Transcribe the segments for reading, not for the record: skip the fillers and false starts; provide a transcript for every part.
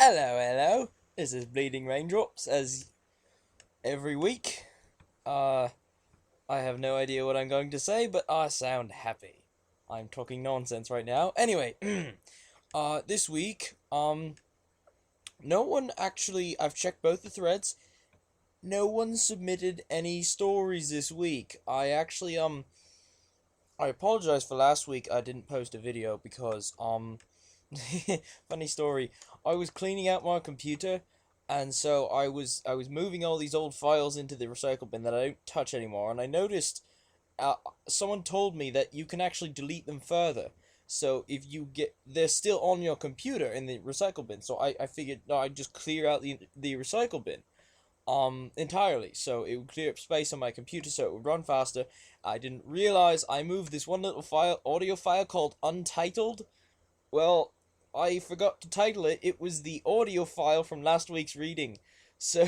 Hello, hello. This is Bleeding Raindrops, as every week. Uh, I have no idea what I'm going to say, but I sound happy. I'm talking nonsense right now. Anyway, this week, no one actually. I've checked both the threads. No one submitted any stories this week. I apologize for last week. I didn't post a video because, funny story. I was cleaning out my computer, and so I was moving all these old files into the recycle bin that I don't touch anymore, and I noticed uh, someone told me that you can actually delete them further. So if you get they're still on your computer in the recycle bin. So I figured no, I'd just clear out the recycle bin entirely, so it would clear up space on my computer so it would run faster. I didn't realize I moved this one little audio file called Untitled. Well, I forgot to title it. It was the audio file from last week's reading. So,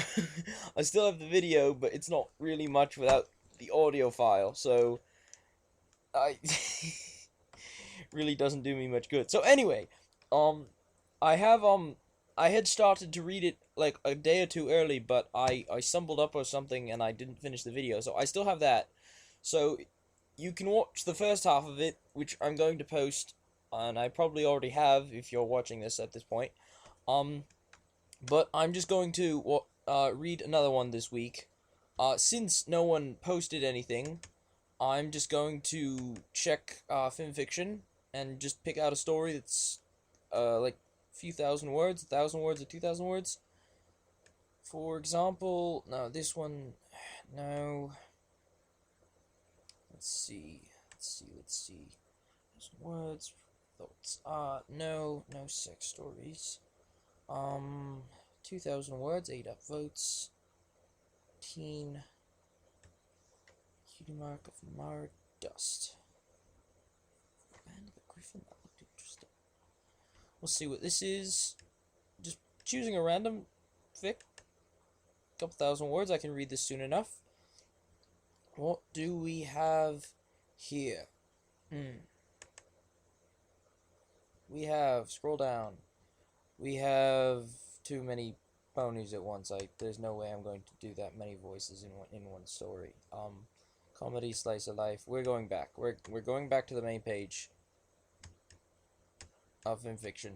I still have the video, but it's not really much without the audio file. So, I really doesn't do me much good. So anyway, um, I have I had started to read it like a day or two early, but I stumbled up or something and I didn't finish the video. So I still have that. So you can watch the first half of it, which I'm going to post, and I probably already have if you're watching this at this point. Um, but I'm just going to read another one this week. Since no one posted anything, I'm just going to check Fimfiction and just pick out a story that's like a few thousand words, 1,000 words or 2,000 words. For example, no, this one, no. Let's see. Words, thoughts. No sex stories. 2,000 words, 8 upvotes. Teen. Cutie mark of marred dust. And the griffin, that looked interesting. We'll see what this is. Just choosing a random fic. Couple thousand words, I can read this soon enough. What do we have here? We have, scroll down. We have too many ponies at once. There's no way I'm going to do that many voices in one story. Comedy, slice of life. We're going back. We're going back to the main page of Fimfiction.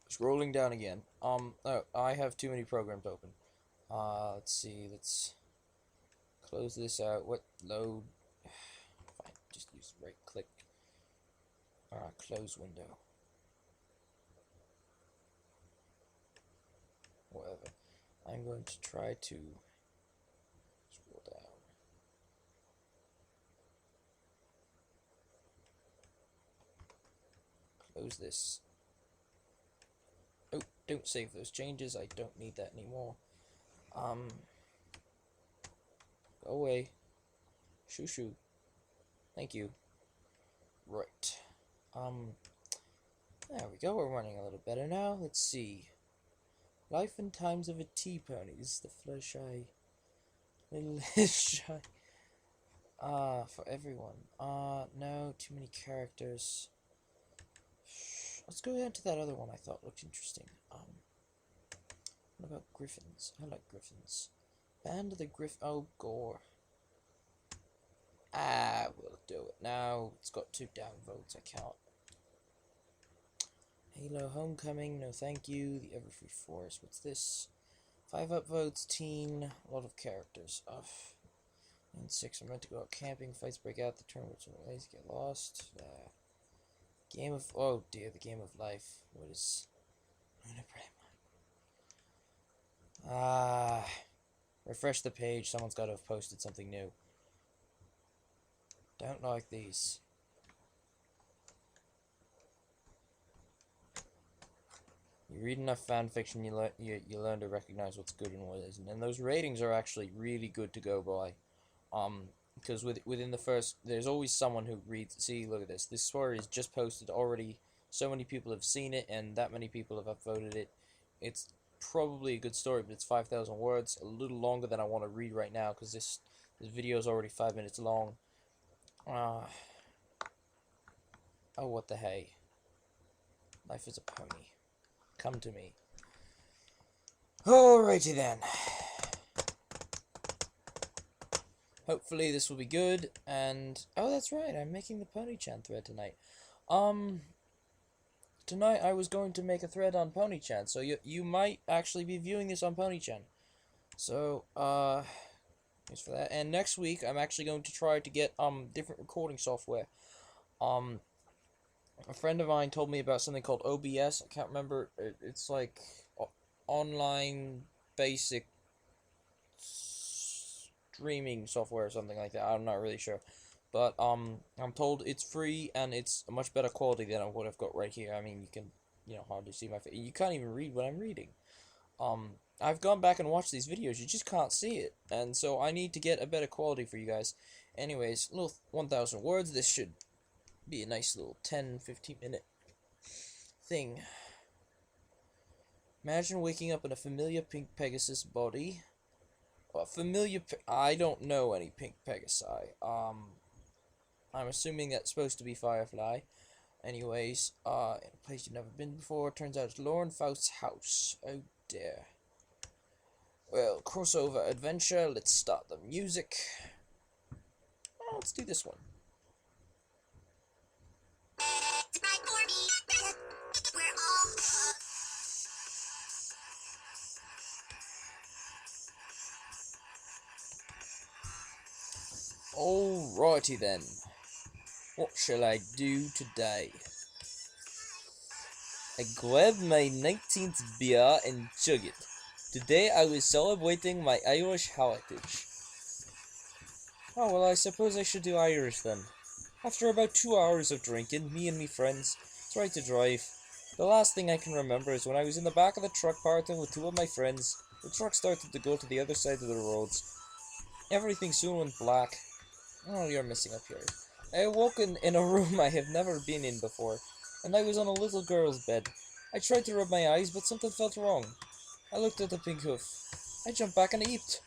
Scrolling down again. Oh, I have too many programs open. Let's see. Let's close this out. What load? Fine. Just use right click. Close window. Whatever. I'm going to try to scroll down. Close this. Oh, don't save those changes. I don't need that anymore. Go away. Shoo shoo. Thank you. Right. There we go. We're running a little better now. Let's see. Life and Times of a Tea Pony. This is the Fluttershy. Little shy. For everyone. No, too many characters. Let's go down to that other one I thought looked interesting. What about griffins? I like griffins. Band of the Oh, gore. We'll do it now. It's got 2 down votes. I count. Halo Homecoming. No, thank you. The Everfree Forest. What's this? 5 upvotes. Teen. A lot of characters. And 6 are meant to go out camping. Fights break out. The tournaments are lazy. Get lost. Game of. Oh dear. The Game of Life. What is? Refresh the page. Someone's got to have posted something new. Don't like these. You read enough fan fiction, you learn to recognize what's good and what isn't. And those ratings are actually really good to go by. Because within the first, there's always someone who reads. See, look at this. This story is just posted already. So many people have seen it, and that many people have upvoted it. It's probably a good story, but it's 5,000 words, a little longer than I want to read right now, because this video is already 5 minutes long. Oh, what the hey. Life is a pony. Come to me. Alrighty then. Hopefully this will be good, and... Oh, that's right, I'm making the Pony-chan thread tonight. Tonight I was going to make a thread on Pony-chan, so you might actually be viewing this on Pony-chan. So, thanks for that. And next week, I'm actually going to try to get, different recording software. A friend of mine told me about something called OBS. I can't remember. It's like online basic streaming software or something like that. I'm not really sure. But, I'm told it's free and it's a much better quality than what I've got right here. I mean, you can, hardly see my face. You can't even read what I'm reading. I've gone back and watched these videos. You just can't see it. And so I need to get a better quality for you guys. Anyways, little 1,000 words. This should be a nice little 10-15 minute thing. Imagine waking up in a familiar pink Pegasus body. Well, I don't know any pink Pegasi. I'm assuming that's supposed to be Firefly. Anyways, in a place you've never been before. Turns out it's Lauren Faust's house. Oh dear. Well, crossover adventure. Let's start the music. Oh, let's do this one. Alrighty then. What shall I do today? I grabbed my 19th beer and chug it. Today I was celebrating my Irish heritage. Oh, well, I suppose I should do Irish then. After about 2 hours of drinking, me and me friends tried to drive. The last thing I can remember is when I was in the back of the truck parking with 2 of my friends. The truck started to go to the other side of the roads. Everything soon went black. Oh, you're missing up here. I awoke in a room I have never been in before, and I was on a little girl's bed. I tried to rub my eyes, but something felt wrong. I looked at the pink hoof. I jumped back and leaped.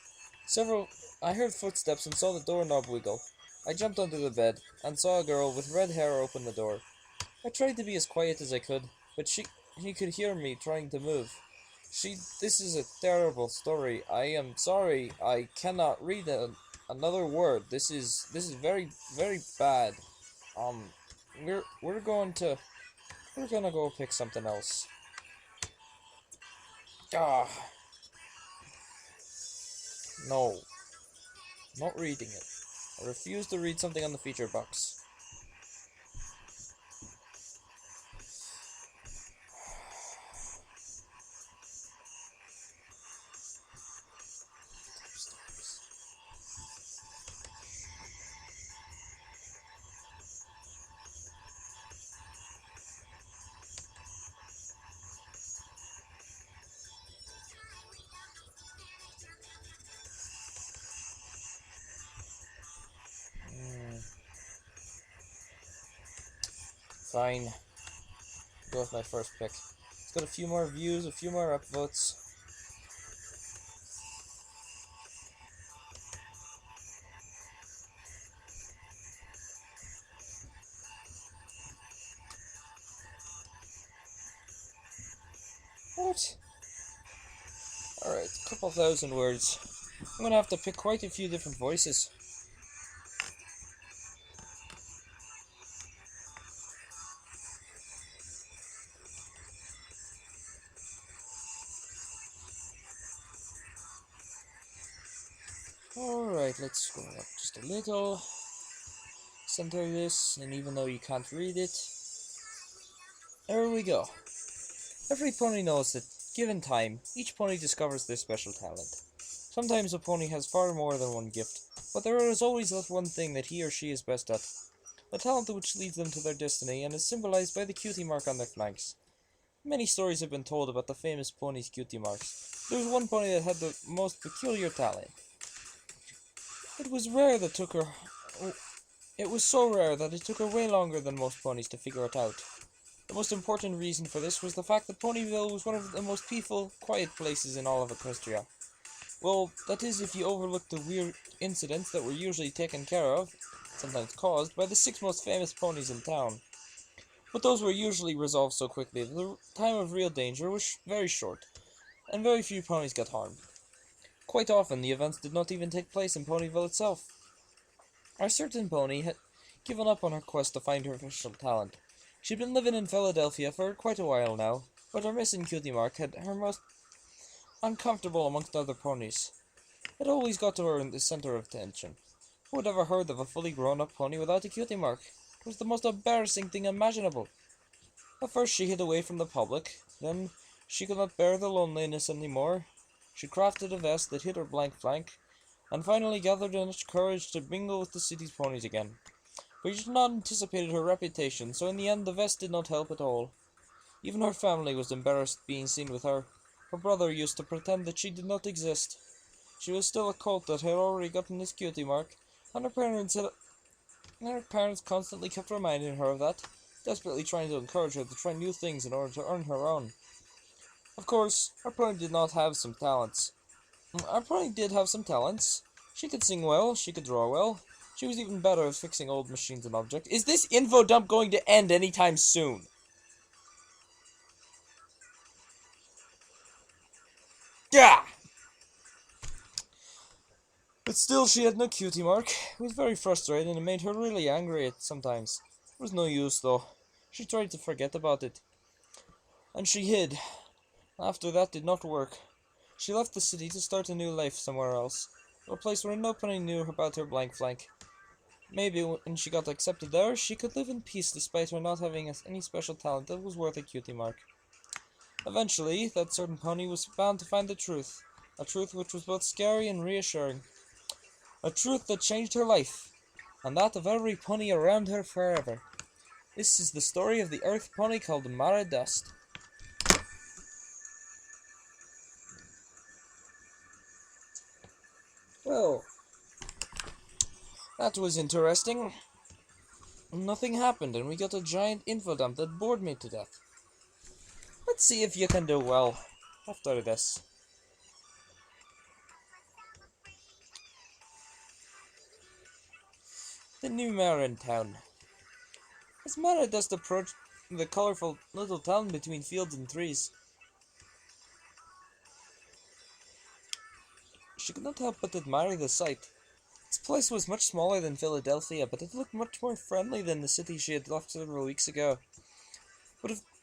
I heard footsteps and saw the doorknob wiggle. I jumped under the bed and saw a girl with red hair open the door. I tried to be as quiet as I could, but she could hear me trying to move. This is a terrible story. I am sorry. I cannot read another word. This is very, very bad. We're gonna go pick something else. Ah. No. Not reading it. I refuse to read something on the feature box. Fine. Go with my first pick. It's got a few more views, a few more upvotes. What? Alright, a couple thousand words. I'm gonna have to pick quite a few different voices. Alright, let's scroll up just a little. Center this, and even though you can't read it, there we go. Every pony knows that, given time, each pony discovers their special talent. Sometimes a pony has far more than one gift, but there is always that one thing that he or she is best at. A talent which leads them to their destiny and is symbolized by the cutie mark on their flanks. Many stories have been told about the famous pony's cutie marks. There was one pony that had the most peculiar talent. It was so rare that it took her way longer than most ponies to figure it out. The most important reason for this was the fact that Ponyville was one of the most peaceful, quiet places in all of Equestria. Well, that is if you overlook the weird incidents that were usually taken care of, sometimes caused, by the 6 most famous ponies in town. But those were usually resolved so quickly that the time of real danger was very short, and very few ponies got harmed. Quite often, the events did not even take place in Ponyville itself. A certain pony had given up on her quest to find her official talent. She'd been living in Philadelphia for quite a while now, but her missing Cutie Mark had her most uncomfortable amongst other ponies. It always got to her in the center of attention. Who had ever heard of a fully grown-up pony without a Cutie Mark? It was the most embarrassing thing imaginable. At first she hid away from the public, then she could not bear the loneliness any more. She crafted a vest that hid her blank flank, and finally gathered enough courage to mingle with the city's ponies again. But she had not anticipated her reputation, so in the end the vest did not help at all. Even her family was embarrassed being seen with her. Her brother used to pretend that she did not exist. She was still a colt that had already gotten his Cutie Mark, and her parents constantly kept reminding her of that, desperately trying to encourage her to try new things in order to earn her own. Of course, our pony did not have some talents. Our pony did have some talents. She could sing well, she could draw well. She was even better at fixing old machines and objects. Is this info dump going to end anytime soon? Yeah! But still, she had no Cutie Mark. It was very frustrating and made her really angry at sometimes. It was no use, though. She tried to forget about it. And she hid. After that did not work. She left the city to start a new life somewhere else. A place where nobody knew about her blank flank. Maybe when she got accepted there, she could live in peace despite her not having any special talent that was worth a Cutie Mark. Eventually, that certain pony was bound to find the truth. A truth which was both scary and reassuring. A truth that changed her life, and that of every pony around her forever. This is the story of the Earth pony called Mara Dust. Well, that was interesting. Nothing happened, and we got a giant info dump that bored me to death. Let's see if you can do well after this. The new mayor in town. As Mara Dust approached the colorful little town between fields and trees, she could not help but admire the sight. This place was much smaller than Philadelphia, but it looked much more friendly than the city she had left several weeks ago.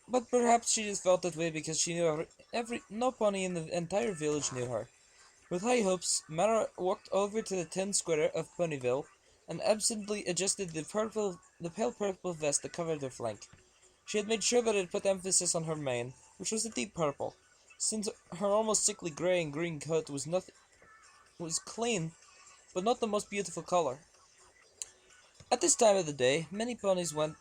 But perhaps she just felt that way because she knew no pony in the entire village knew her. With high hopes, Mara walked over to the tin square of Ponyville and absently adjusted the pale purple vest that covered her flank. She had made sure that it put emphasis on her mane, which was a deep purple, since her almost sickly grey and green coat was clean, but not the most beautiful color. At this time of the day, many ponies went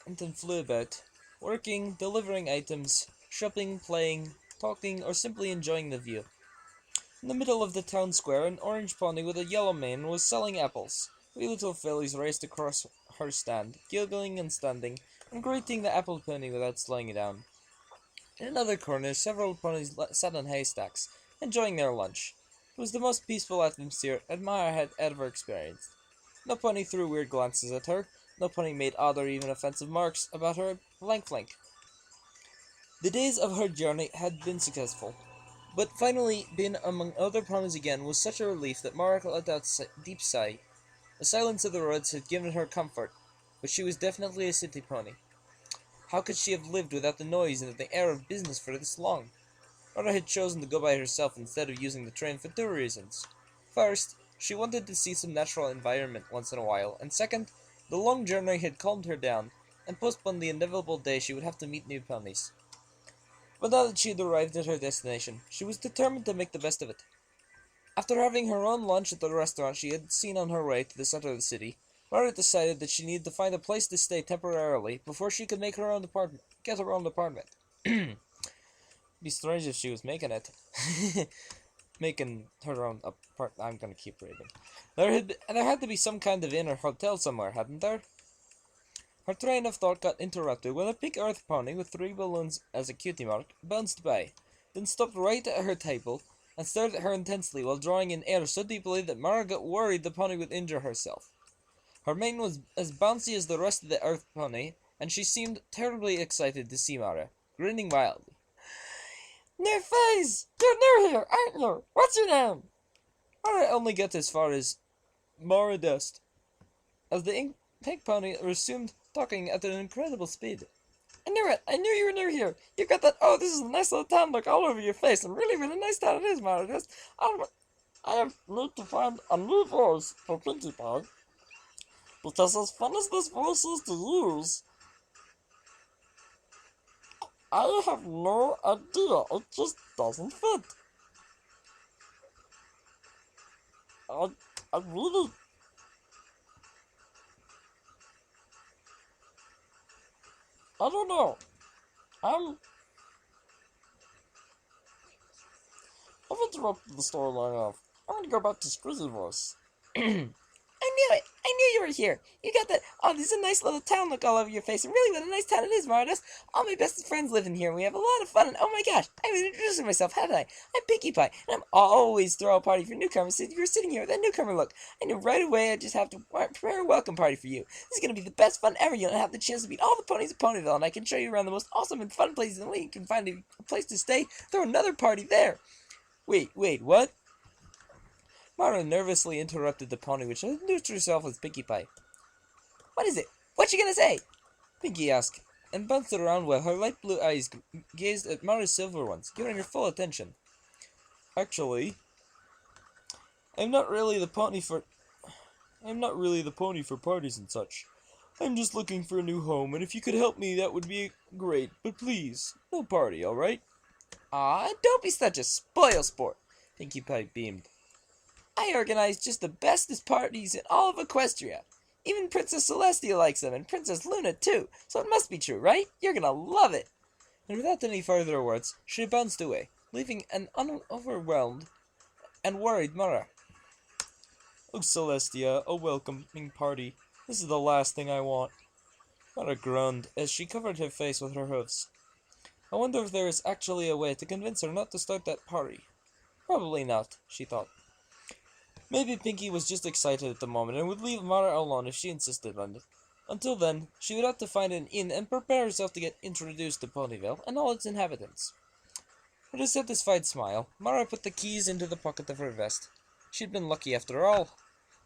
and flew about, working, delivering items, shopping, playing, talking, or simply enjoying the view. In the middle of the town square, an orange pony with a yellow mane was selling apples. Three little fillies raced across her stand, giggling and standing, and greeting the apple pony without slowing down. In another corner, several ponies sat on haystacks, enjoying their lunch. It was the most peaceful atmosphere Admire had ever experienced. No pony threw weird glances at her, no pony made odd or even offensive remarks about her blank flank. The days of her journey had been successful, but finally being among other ponies again was such a relief that Mara let out a deep sigh. The silence of the roads had given her comfort, but she was definitely a city pony. How could she have lived without the noise and the air of business for this long? Mara had chosen to go by herself instead of using the train for two reasons. First, she wanted to see some natural environment once in a while, and second, the long journey had calmed her down and postponed the inevitable day she would have to meet new ponies. But now that she had arrived at her destination, she was determined to make the best of it. After having her own lunch at the restaurant she had seen on her way to the center of the city, Mara decided that she needed to find a place to stay temporarily before she could get her own apartment. Be strange if she was making it. Making her own apartment. I'm gonna keep reading. There had to be some kind of inn or hotel somewhere, hadn't there? Her train of thought got interrupted when a pink earth pony with 3 balloons as a Cutie Mark bounced by, then stopped right at her table and stared at her intensely while drawing in air so deeply that Mara got worried the pony would injure herself. Her mane was as bouncy as the rest of the earth pony, and she seemed terribly excited to see Mara, grinning wildly. New face! You're new here, aren't you? What's your name? Mara only got as far as Mara Dust, as the pink pony resumed talking at an incredible speed. I knew it! I knew you were new here! You've got that, oh, this is a nice little town look all over your face, and really, really nice town it is, Mara Dust. I need to find a new voice for Pinkie Pie, because as fun as this voice is to use, I have no idea. It just doesn't fit. I really... I don't know. I've interrupted the story long enough. I'm gonna go back to Squizzy voice. I knew it! I knew you were here! You got that, oh, there's a nice little town look all over your face, and really what a nice town it is, Mardos. All my bestest friends live in here, and we have a lot of fun, and oh my gosh, I haven't introduced myself, haven't I? I'm Pinkie Pie, and I'm always throw a party for newcomers, so you were sitting here with that newcomer look. I knew right away I just have to prepare a welcome party for you. This is gonna be the best fun ever. You'll have the chance to meet all the ponies of Ponyville, and I can show you around the most awesome and fun places, and when you can find a place to stay, throw another party there. Wait, what? Mara nervously interrupted the pony, which introduced herself as Pinkie Pie. What is it? What you gonna say? Pinkie asked, and bounced around while her light blue eyes gazed at Mara's silver ones, giving her full attention. Actually, I'm not really the pony for parties and such. I'm just looking for a new home, and if you could help me, that would be great. But please, no party, all right? Aw, don't be such a spoil sport. Pinkie Pie beamed. I organize just the bestest parties in all of Equestria. Even Princess Celestia likes them, and Princess Luna too, so it must be true, right? You're gonna love it! And without any further words, she bounced away, leaving an overwhelmed and worried Mara. Oh, Celestia, a welcoming party. This is the last thing I want. Mara groaned as she covered her face with her hooves. I wonder if there is actually a way to convince her not to start that party. Probably not, she thought. Maybe Pinkie was just excited at the moment and would leave Mara alone if she insisted on it. Until then, she would have to find an inn and prepare herself to get introduced to Ponyville and all its inhabitants. With a satisfied smile, Mara put the keys into the pocket of her vest. She'd been lucky after all.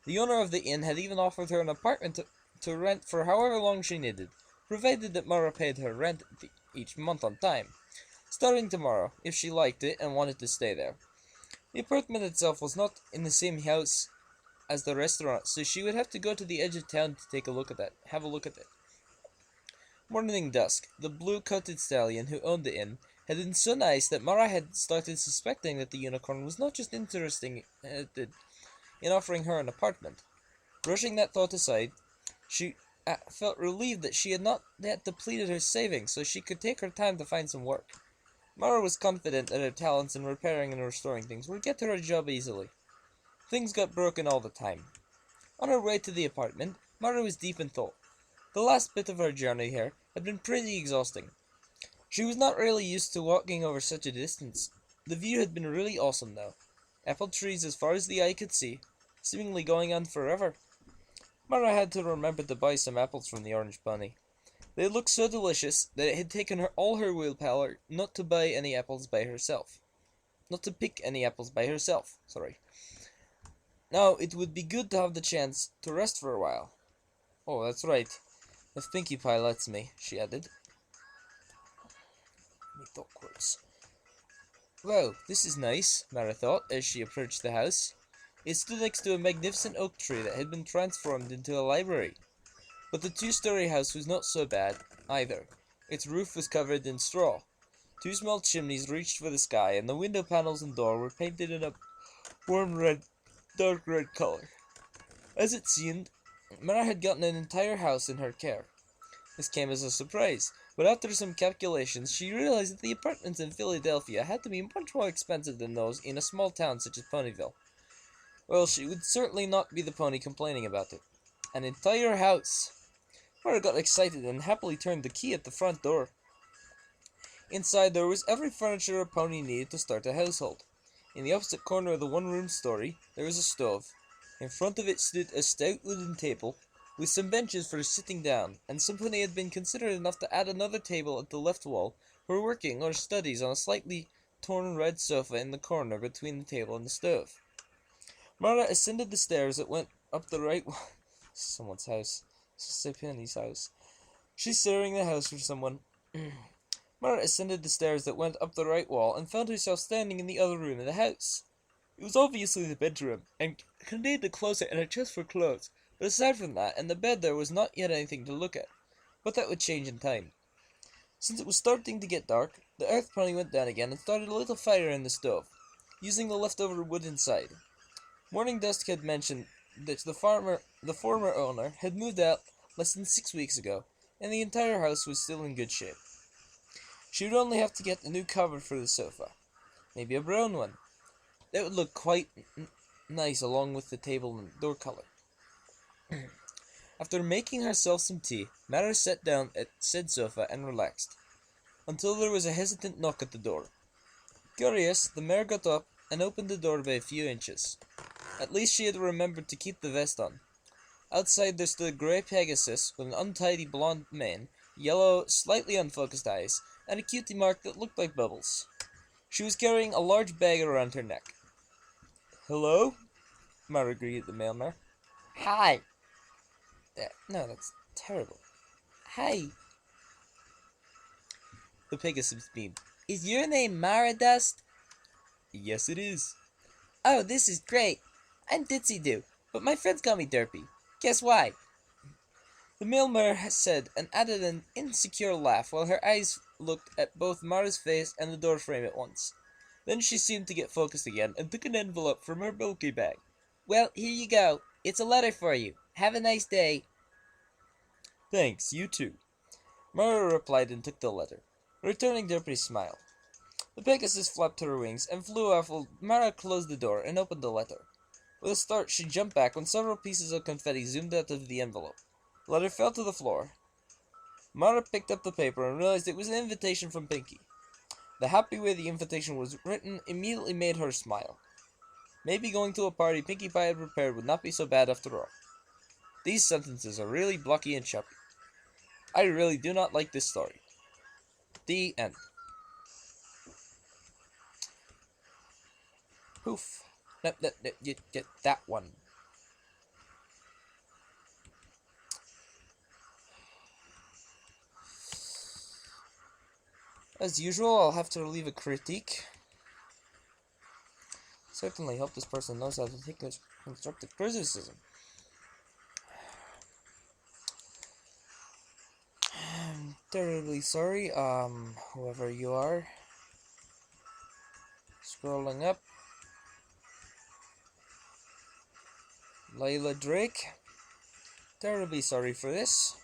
The owner of the inn had even offered her an apartment to rent for however long she needed, provided that Mara paid her rent each month on time, starting tomorrow, if she liked it and wanted to stay there. The apartment itself was not in the same house as the restaurant, so she would have to go to the edge of town to have a look at it. Morning dusk, the blue-coated stallion who owned the inn had been so nice that Mara had started suspecting that the unicorn was not just interested in offering her an apartment. Brushing that thought aside, she felt relieved that she had not yet depleted her savings, so she could take her time to find some work. Mara was confident that her talents in repairing and restoring things would get her a job easily. Things got broken all the time. On her way to the apartment, Mara was deep in thought. The last bit of her journey here had been pretty exhausting. She was not really used to walking over such a distance. The view had been really awesome though. Apple trees as far as the eye could see, seemingly going on forever. Mara had to remember to buy some apples from the orange bunny. They looked so delicious that it had taken her all her willpower not to buy any apples by herself. Not to pick any apples by herself, sorry. Now, it would be good to have the chance to rest for a while. Oh, that's right. If Pinkie Pie lets me, she added. Wow, this is nice, Mara thought as she approached the house. It stood next to a magnificent oak tree that had been transformed into a library. But the two-story house was not so bad, either. Its roof was covered in straw. Two small chimneys reached for the sky, and the window panels and door were painted in a warm dark red color. As it seemed, Mara had gotten an entire house in her care. This came as a surprise, but after some calculations, she realized that the apartments in Philadelphia had to be much more expensive than those in a small town such as Ponyville. Well, she would certainly not be the pony complaining about it. An entire house! Mara got excited and happily turned the key at the front door. Inside there was every furniture a pony needed to start a household. In the opposite corner of the one-room story, there was a stove. In front of it stood a stout wooden table, with some benches for sitting down, and somebody had been considerate enough to add another table at the left wall for working or studies on a slightly torn red sofa in the corner between the table and the stove. Mara ascended the stairs that went up the right wall. Someone's house. Penny's house. She's searching the house for someone. Mara ascended the stairs that went up the right wall and found herself standing in the other room in the house. It was obviously the bedroom, and contained a closet and a chest for clothes, but aside from that, and the bed there was not yet anything to look at. But that would change in time. Since it was starting to get dark, the earth pony went down again and started a little fire in the stove, using the leftover wood inside. Morning Dusk had mentioned that the former owner, had moved out less than 6 weeks ago, and the entire house was still in good shape. She would only have to get a new cover for the sofa, maybe a brown one. That would look quite nice along with the table and door color. After making herself some tea, Mara sat down at said sofa and relaxed, until there was a hesitant knock at the door. Curious, the mare got up and opened the door by a few inches. At least she had remembered to keep the vest on. Outside there stood a grey Pegasus with an untidy blonde mane, yellow, slightly unfocused eyes, and a cutie mark that looked like bubbles. She was carrying a large bag around her neck. "Hello?" Mara greeted the mail mare. "Hi." No, that's terrible. "Hi." The Pegasus beamed. "Is your name Mara Dust?" "Yes, it is." "Oh, this is great. I'm Ditsy Doo, but my friends call me Derpy. Guess why?" The male mare said, and added an insecure laugh while her eyes looked at both Mara's face and the door frame at once. Then she seemed to get focused again and took an envelope from her bulky bag. "Well, here you go. It's a letter for you. Have a nice day." "Thanks, you too." Mara replied and took the letter, returning Derpy's smile. The Pegasus flapped her wings and flew off while Mara closed the door and opened the letter. With a start, she jumped back when several pieces of confetti zoomed out of the envelope. The letter fell to the floor. Mara picked up the paper and realized it was an invitation from Pinky. The happy way the invitation was written immediately made her smile. Maybe going to a party Pinkie Pie had prepared would not be so bad after all. These sentences are really blocky and choppy. I really do not like this story. The end. Poof. No, you get that one. As usual, I'll have to leave a critique. Certainly hope this person knows how to take constructive criticism. I'm terribly sorry, whoever you are. Scrolling up. Layla Drake. Terribly sorry for this.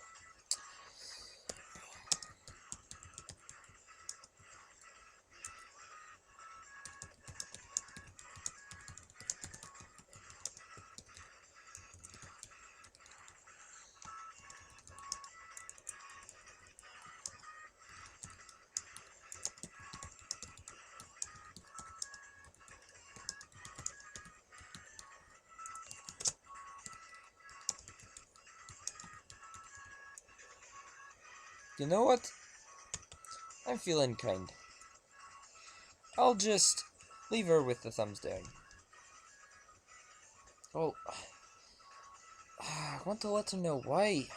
You know what? I'm feeling kind. I'll just leave her with the thumbs down. Oh, I want to let her know why.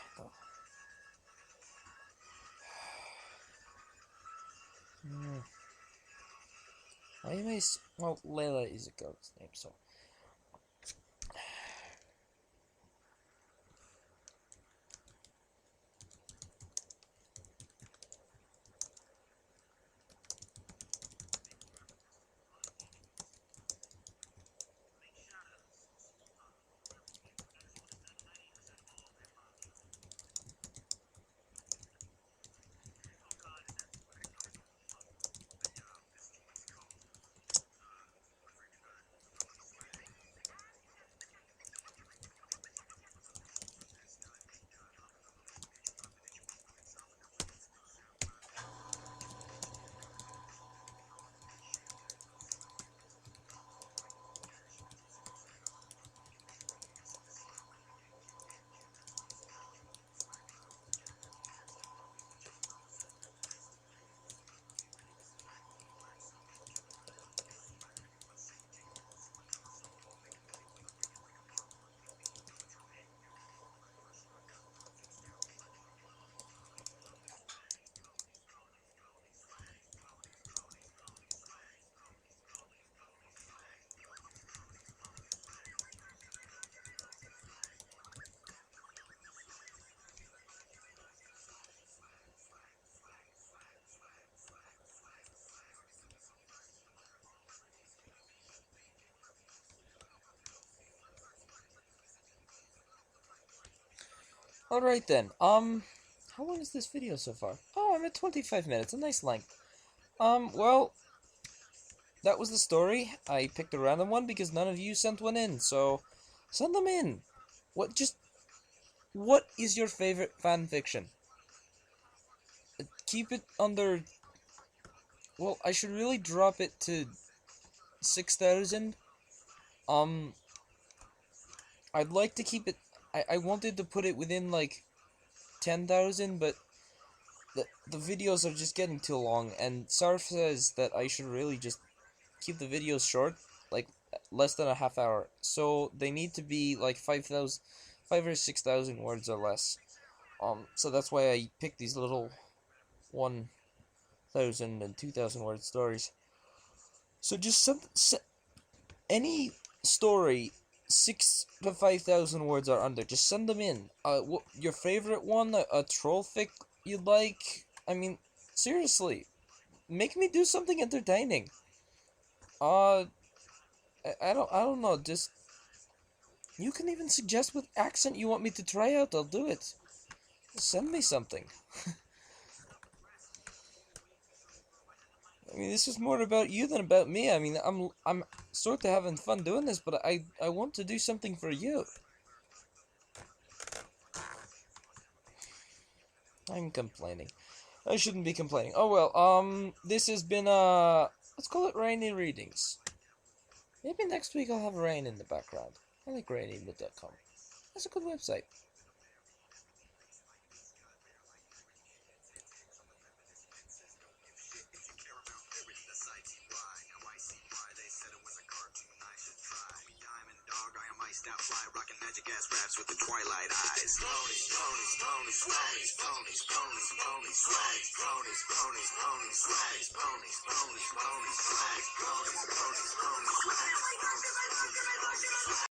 Why am I... Well, Layla is a girl's name, so... Alright then, how long is this video so far? Oh, I'm at 25 minutes, a nice length. Well, that was the story. I picked a random one because none of you sent one in, so send them in. What is your favorite fan fiction? Keep it under, well, I should really drop it to 6,000. Um, I'd like to keep it, I wanted to put it within, like, 10,000, but the videos are just getting too long, and Sarf says that I should really just keep the videos short, like, less than a half hour. So, they need to be, like, 5 or 6,000 words or less. So that's why I picked these little 1,000 and 2,000 word stories. So just any story 6 to 5,000 words are under. Just send them in. What your favorite one? A troll fic you'd like? I mean, seriously, make me do something entertaining. Uh, I don't know. Just you can even suggest what accent you want me to try out. I'll do it. Send me something. I mean, this is more about you than about me. I mean, I'm sort of having fun doing this, but I want to do something for you. I'm complaining. I shouldn't be complaining. Oh well, this has been let's call it rainy readings. Maybe next week I'll have rain in the background. I like rainywood.com. That's a good website. Stop fly, rocking magic ass raps with the twilight eyes. Ponies, ponies, ponies, ponies, ponies, ponies, ponies, swags, ponies, ponies, ponies, swags, ponies, ponies, ponies, swags, ponies, ponies, ponies, swags, ponies, ponies, ponies, swags.